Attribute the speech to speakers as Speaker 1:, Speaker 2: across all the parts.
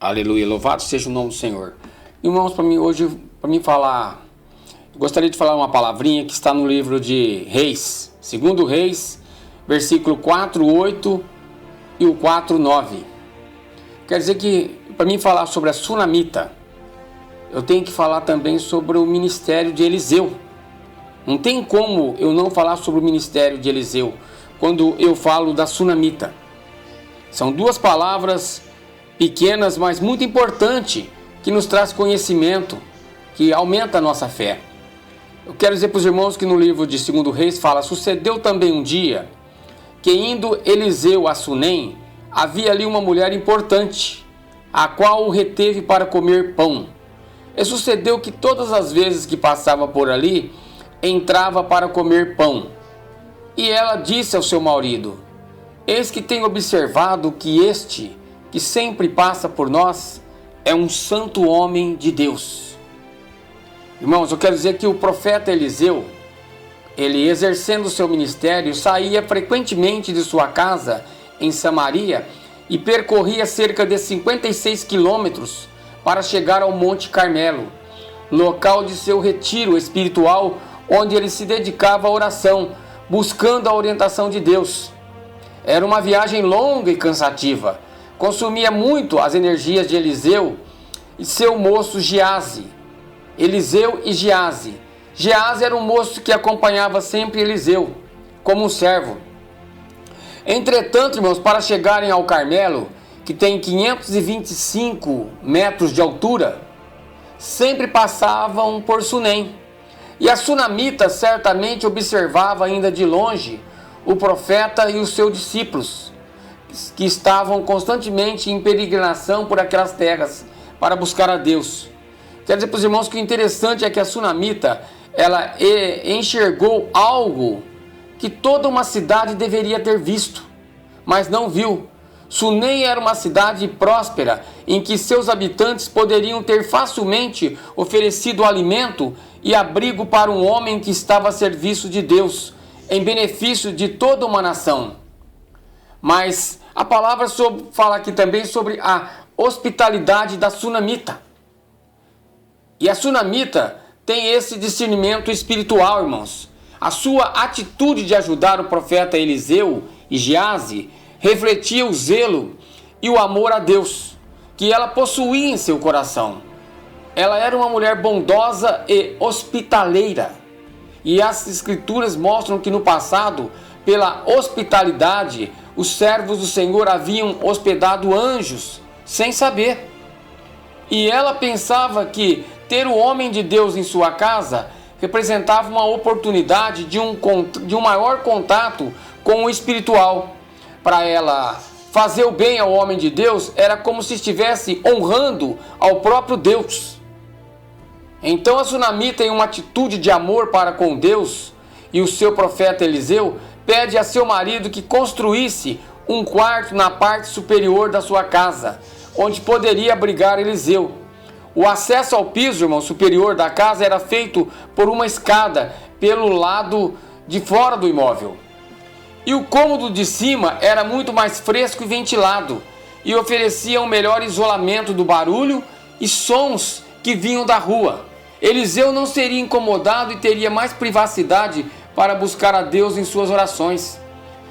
Speaker 1: Aleluia, louvado seja o nome do Senhor. Irmãos, para mim falar, gostaria de falar uma palavrinha que está no livro de Reis, 2 Reis, versículo 4:8 e o 4:9. Quer dizer que, para mim falar sobre a Sunamita, eu tenho que falar também sobre o ministério de Eliseu. Não tem como eu não falar sobre o ministério de Eliseu quando eu falo da Sunamita. São duas palavras pequenas, mas muito importantes, que nos traz conhecimento, que aumenta a nossa fé. Eu quero dizer para os irmãos que no livro de 2 Reis fala: sucedeu também um dia que, indo Eliseu a Sunem, havia ali uma mulher importante, a qual o reteve para comer pão. E sucedeu que todas as vezes que passava por ali, entrava para comer pão. E ela disse ao seu marido: eis que tenho observado que este, que sempre passa por nós, é um santo homem de Deus. Irmãos, eu quero dizer que o profeta Eliseu, ele exercendo o seu ministério, saía frequentemente de sua casa em Samaria e percorria cerca de 56 quilômetros para chegar ao Monte Carmelo, local de seu retiro espiritual, onde ele se dedicava à oração, buscando a orientação de Deus. Era uma viagem longa e cansativa, consumia muito as energias de Eliseu e seu moço Geazi. Eliseu e Geazi. Geazi era um moço que acompanhava sempre Eliseu, como um servo. Entretanto, irmãos, para chegarem ao Carmelo, que tem 525 metros de altura, sempre passavam por Sunem. E a Sunamita certamente observava ainda de longe o profeta e os seus discípulos, que estavam constantemente em peregrinação por aquelas terras para buscar a Deus. Quero dizer para os irmãos que o interessante é que a Sunamita, ela enxergou algo que toda uma cidade deveria ter visto, mas não viu. Sunem era uma cidade próspera, em que seus habitantes poderiam ter facilmente oferecido alimento e abrigo para um homem que estava a serviço de Deus, em benefício de toda uma nação. Mas a palavra fala aqui também sobre a hospitalidade da Sunamita. E a Sunamita tem esse discernimento espiritual, irmãos. A sua atitude de ajudar o profeta Eliseu e Geazi refletia o zelo e o amor a Deus que ela possuía em seu coração. Ela era uma mulher bondosa e hospitaleira. E as escrituras mostram que no passado, pela hospitalidade, os servos do Senhor haviam hospedado anjos, sem saber. E ela pensava que ter o homem de Deus em sua casa representava uma oportunidade de um maior contato com o espiritual. Para ela, fazer o bem ao homem de Deus era como se estivesse honrando ao próprio Deus. Então a Sunamita, em uma atitude de amor para com Deus e o seu profeta Eliseu, pede a seu marido que construísse um quarto na parte superior da sua casa, onde poderia abrigar Eliseu. O acesso ao piso, irmão, superior da casa era feito por uma escada pelo lado de fora do imóvel. E o cômodo de cima era muito mais fresco e ventilado, e oferecia um melhor isolamento do barulho e sons que vinham da rua. Eliseu não seria incomodado e teria mais privacidade para buscar a Deus em suas orações.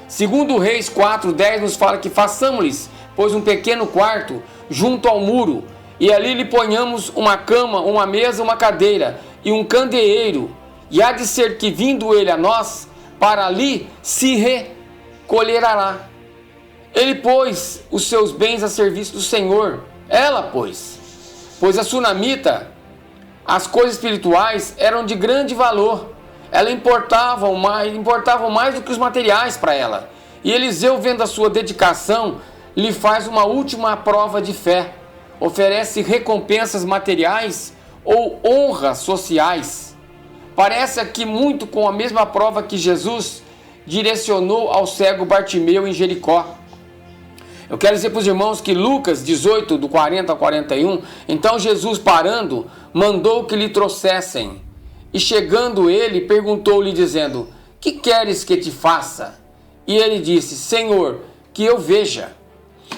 Speaker 1: Segundo Reis 4:10 nos fala que façamos-lhes, pois, um pequeno quarto junto ao muro, e ali lhe ponhamos uma cama, uma mesa, uma cadeira e um candeeiro, e há de ser que, vindo ele a nós, para ali se recolherá. Ele pôs os seus bens a serviço do Senhor. Ela, pois a Sunamita, as coisas espirituais eram de grande valor. Ela importavam mais do que os materiais para ela. E Eliseu, vendo a sua dedicação, lhe faz uma última prova de fé. Oferece recompensas materiais ou honras sociais. Parece aqui muito com a mesma prova que Jesus direcionou ao cego Bartimeu em Jericó. Eu quero dizer para os irmãos que Lucas 18, do 40 ao 41, então Jesus, parando, mandou que lhe trouxessem. E chegando ele, perguntou-lhe, dizendo: que queres que te faça? E ele disse: Senhor, que eu veja.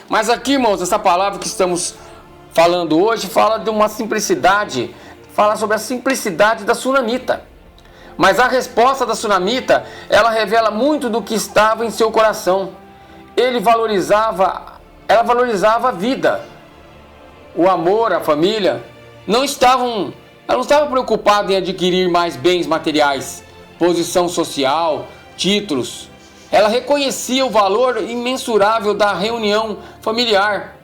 Speaker 1: Mas aqui, irmãos, essa palavra que estamos falando hoje, fala de uma simplicidade, fala sobre a simplicidade da sunamita. Mas a resposta da sunamita, ela revela muito do que estava em seu coração. Ela valorizava a vida, o amor, a família. Ela não estava preocupada em adquirir mais bens materiais, posição social, títulos. Ela reconhecia o valor imensurável da reunião familiar,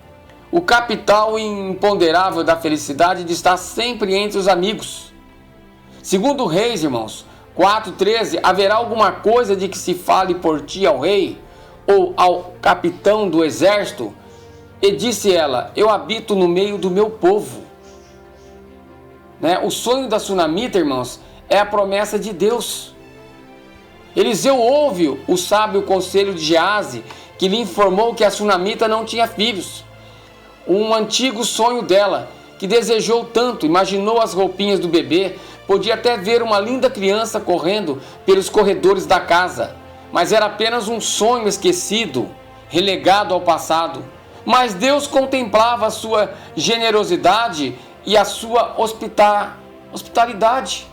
Speaker 1: o capital imponderável da felicidade de estar sempre entre os amigos. Segundo Reis, irmãos, 4:13, haverá alguma coisa de que se fale por ti ao rei ou ao capitão do exército? E disse ela, eu habito no meio do meu povo. O sonho da sunamita, irmãos, é a promessa de Deus. Eliseu ouve o sábio conselho de Geazi, que lhe informou que a sunamita não tinha filhos. Um antigo sonho dela, que desejou tanto, imaginou as roupinhas do bebê, podia até ver uma linda criança correndo pelos corredores da casa, mas era apenas um sonho esquecido, relegado ao passado. Mas Deus contemplava a sua generosidade e a sua hospitalidade.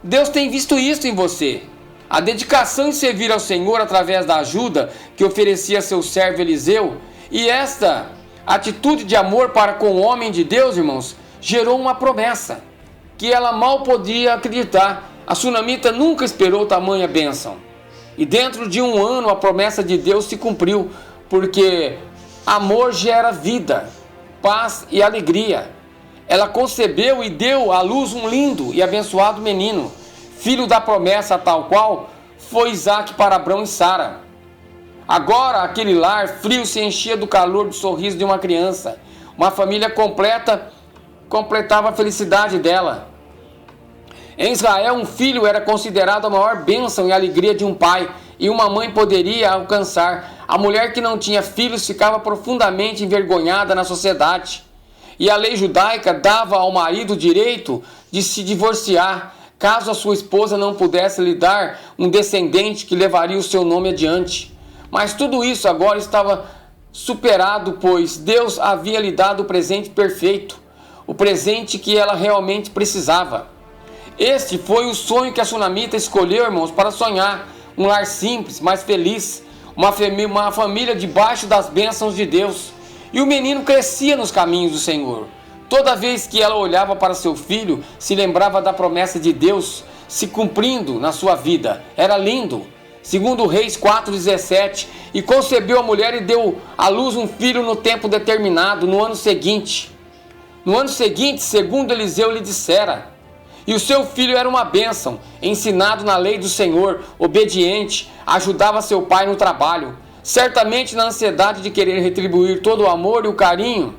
Speaker 1: Deus tem visto isso em você. A dedicação em servir ao Senhor através da ajuda que oferecia seu servo Eliseu, e esta atitude de amor para com o homem de Deus, irmãos, gerou uma promessa que ela mal podia acreditar. A sunamita nunca esperou tamanha bênção. E dentro de um ano a promessa de Deus se cumpriu, porque amor gera vida, paz e alegria. Ela concebeu e deu à luz um lindo e abençoado menino, filho da promessa tal qual foi Isaque para Abrão e Sara. Agora aquele lar frio se enchia do calor do sorriso de uma criança. Uma família completava a felicidade dela. Em Israel, um filho era considerado a maior bênção e alegria de um pai, e uma mãe poderia alcançar. A mulher que não tinha filhos ficava profundamente envergonhada na sociedade. E a lei judaica dava ao marido o direito de se divorciar, caso a sua esposa não pudesse lhe dar um descendente que levaria o seu nome adiante. Mas tudo isso agora estava superado, pois Deus havia lhe dado o presente perfeito, o presente que ela realmente precisava. Este foi o sonho que a sunamita escolheu, irmãos, para sonhar. Um lar simples, mas feliz, uma família debaixo das bênçãos de Deus. E o menino crescia nos caminhos do Senhor. Toda vez que ela olhava para seu filho, se lembrava da promessa de Deus se cumprindo na sua vida. Era lindo. Segundo Reis 4:17, e concebeu a mulher e deu à luz um filho no tempo determinado, no ano seguinte. No ano seguinte, segundo Eliseu lhe dissera. E o seu filho era uma bênção, ensinado na lei do Senhor, obediente, ajudava seu pai no trabalho, certamente na ansiedade de querer retribuir todo o amor e o carinho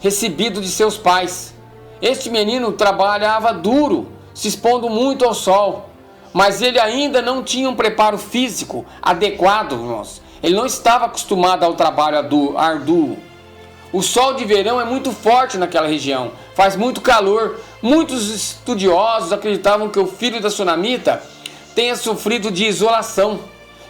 Speaker 1: recebido de seus pais. Este menino trabalhava duro, se expondo muito ao sol, mas ele ainda não tinha um preparo físico adequado, irmãos. Ele não estava acostumado ao trabalho árduo. O sol de verão é muito forte naquela região, faz muito calor. Muitos estudiosos acreditavam que o filho da sunamita tenha sofrido de isolação,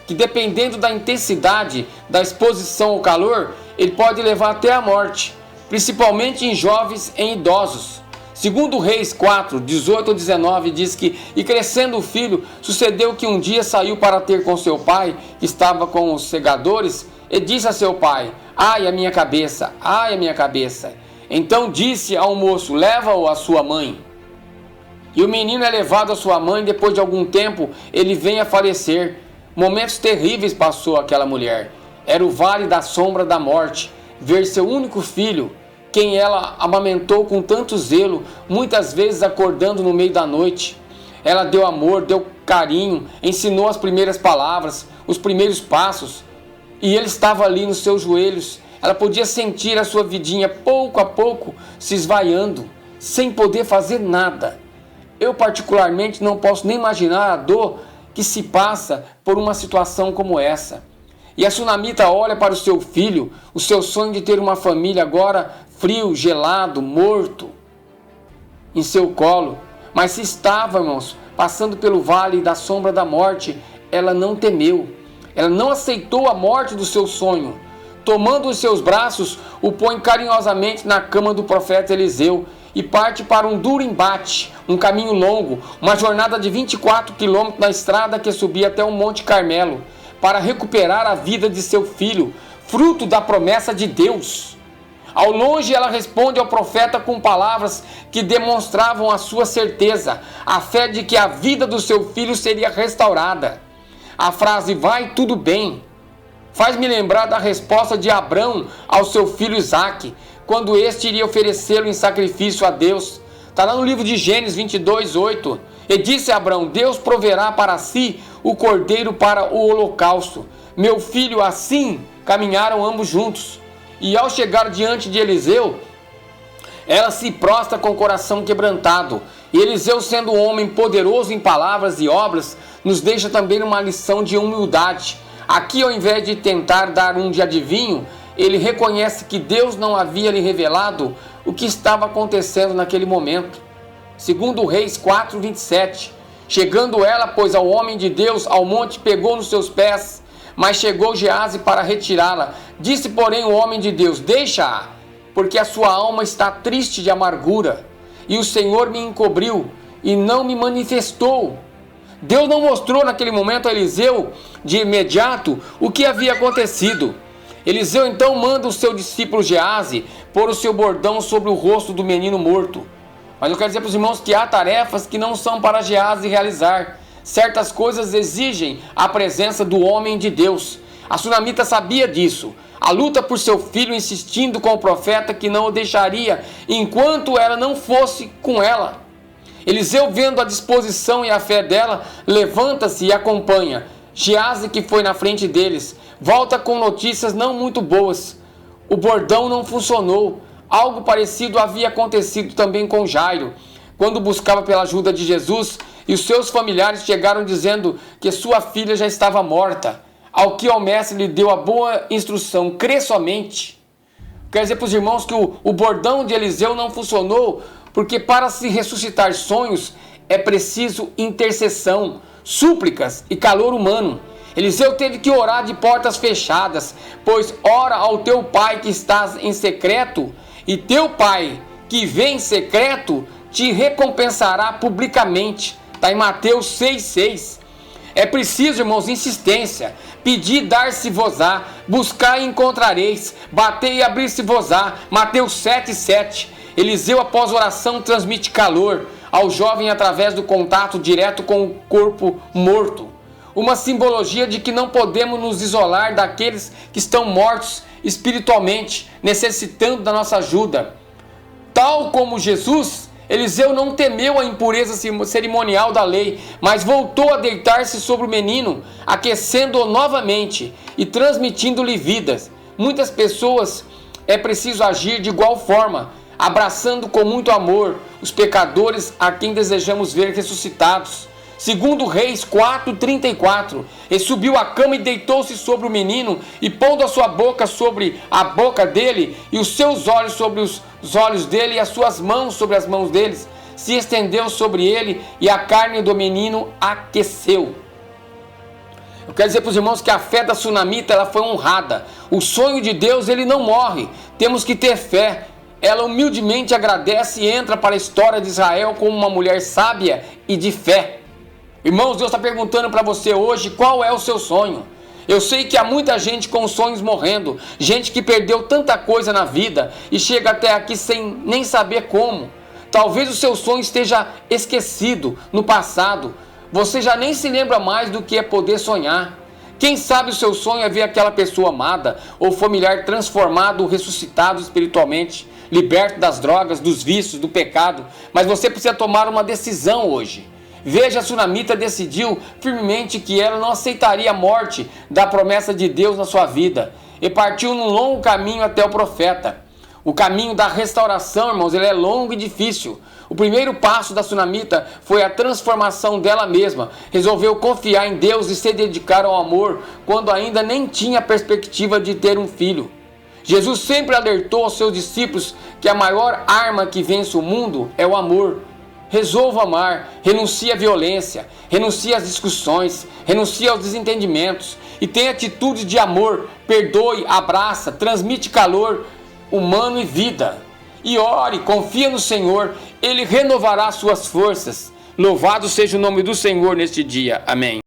Speaker 1: que dependendo da intensidade da exposição ao calor, ele pode levar até a morte, principalmente em jovens e em idosos. Segundo Reis 4:18-19 diz que, e crescendo o filho, sucedeu que um dia saiu para ter com seu pai, que estava com os segadores, e disse a seu pai, ai a minha cabeça, ai a minha cabeça. Então disse ao moço, leva-o à sua mãe. E o menino é levado à sua mãe, depois de algum tempo ele vem a falecer. Momentos terríveis passou aquela mulher. Era o vale da sombra da morte, ver seu único filho, quem ela amamentou com tanto zelo, muitas vezes acordando no meio da noite. Ela deu amor, deu carinho, ensinou as primeiras palavras, os primeiros passos, e ele estava ali nos seus joelhos. Ela podia sentir a sua vidinha pouco a pouco se esvaiando, sem poder fazer nada. Eu particularmente não posso nem imaginar a dor que se passa por uma situação como essa. E a sunamita olha para o seu filho, o seu sonho de ter uma família agora frio, gelado, morto, em seu colo. Mas se estava, irmãos, passando pelo vale da sombra da morte, ela não temeu. Ela não aceitou a morte do seu sonho. tomando os seus braços, o põe carinhosamente na cama do profeta Eliseu e parte para um duro embate, um caminho longo, uma jornada de 24 quilômetros na estrada que subia até o Monte Carmelo, para recuperar a vida de seu filho, fruto da promessa de Deus. Ao longe, ela responde ao profeta com palavras que demonstravam a sua certeza, a fé de que a vida do seu filho seria restaurada. A frase "vai tudo bem" faz-me lembrar da resposta de Abrão ao seu filho Isaque, quando este iria oferecê-lo em sacrifício a Deus. Está lá no livro de Gênesis 22:8. E disse a Abrão: Deus proverá para si o cordeiro para o holocausto. Meu filho, assim caminharam ambos juntos. E ao chegar diante de Eliseu, ela se prostra com o coração quebrantado. E Eliseu, sendo um homem poderoso em palavras e obras, nos deixa também uma lição de humildade. Aqui, ao invés de tentar dar um de adivinho, ele reconhece que Deus não havia lhe revelado o que estava acontecendo naquele momento. Segundo Reis 4:27, chegando ela, pois, ao homem de Deus, ao monte, pegou nos seus pés, mas chegou Geazi para retirá-la. Disse, porém, o homem de Deus: deixa-a, porque a sua alma está triste de amargura, e o Senhor me encobriu e não me manifestou. Deus não mostrou naquele momento a Eliseu de imediato o que havia acontecido. Eliseu então manda o seu discípulo Geazi pôr o seu bordão sobre o rosto do menino morto. Mas eu quero dizer para os irmãos que há tarefas que não são para Geazi realizar. Certas coisas exigem a presença do homem de Deus. A sunamita sabia disso. A luta por seu filho, insistindo com o profeta que não o deixaria enquanto ela não fosse com ela. Eliseu, vendo a disposição e a fé dela, levanta-se e acompanha. Geazi, que foi na frente deles, volta com notícias não muito boas. O bordão não funcionou. Algo parecido havia acontecido também com Jairo, quando buscava pela ajuda de Jesus, e os seus familiares chegaram dizendo que sua filha já estava morta. Ao que o mestre lhe deu a boa instrução: crê somente. Quer dizer para os irmãos que o bordão de Eliseu não funcionou, porque para se ressuscitar sonhos é preciso intercessão, súplicas e calor humano. Eliseu teve que orar de portas fechadas, pois ora ao teu pai que estás em secreto, e teu pai que vem em secreto te recompensará publicamente. Está em Mateus 6,6. É preciso, irmãos, insistência. Pedir, dar-se-vos-á. Buscar e encontrareis. Bater e abrir-se-vos-á. Mateus 7,7. Eliseu, após oração, transmite calor ao jovem através do contato direto com o corpo morto. Uma simbologia de que não podemos nos isolar daqueles que estão mortos espiritualmente, necessitando da nossa ajuda. Tal como Jesus, Eliseu não temeu a impureza cerimonial da lei, mas voltou a deitar-se sobre o menino, aquecendo-o novamente e transmitindo-lhe vidas. Muitas pessoas é preciso agir de igual forma, abraçando com muito amor os pecadores a quem desejamos ver ressuscitados. Segundo Reis 4:34, e subiu à cama e deitou-se sobre o menino, e pondo a sua boca sobre a boca dele, e os seus olhos sobre os olhos dele, e as suas mãos sobre as mãos deles, se estendeu sobre ele, e a carne do menino aqueceu. Eu quero dizer para os irmãos que a fé da sunamita ela foi honrada. O sonho de Deus ele não morre, temos que ter fé. Ela humildemente agradece e entra para a história de Israel como uma mulher sábia e de fé. Irmãos, Deus está perguntando para você hoje qual é o seu sonho. Eu sei que há muita gente com sonhos morrendo, gente que perdeu tanta coisa na vida e chega até aqui sem nem saber como. Talvez o seu sonho esteja esquecido no passado, você já nem se lembra mais do que é poder sonhar. Quem sabe o seu sonho é ver aquela pessoa amada ou familiar transformado, ressuscitado espiritualmente, liberto das drogas, dos vícios, do pecado, mas você precisa tomar uma decisão hoje. Veja, a sunamita decidiu firmemente que ela não aceitaria a morte da promessa de Deus na sua vida e partiu num longo caminho até o profeta. O caminho da restauração, irmãos, ele é longo e difícil. O primeiro passo da sunamita foi a transformação dela mesma. Resolveu confiar em Deus e se dedicar ao amor quando ainda nem tinha a perspectiva de ter um filho. Jesus sempre alertou aos seus discípulos que a maior arma que vence o mundo é o amor. Resolva amar, renuncie à violência, renuncie às discussões, renuncie aos desentendimentos e tenha atitude de amor, perdoe, abraça, transmite calor humano e vida. E ore, confia no Senhor, Ele renovará suas forças. Louvado seja o nome do Senhor neste dia. Amém.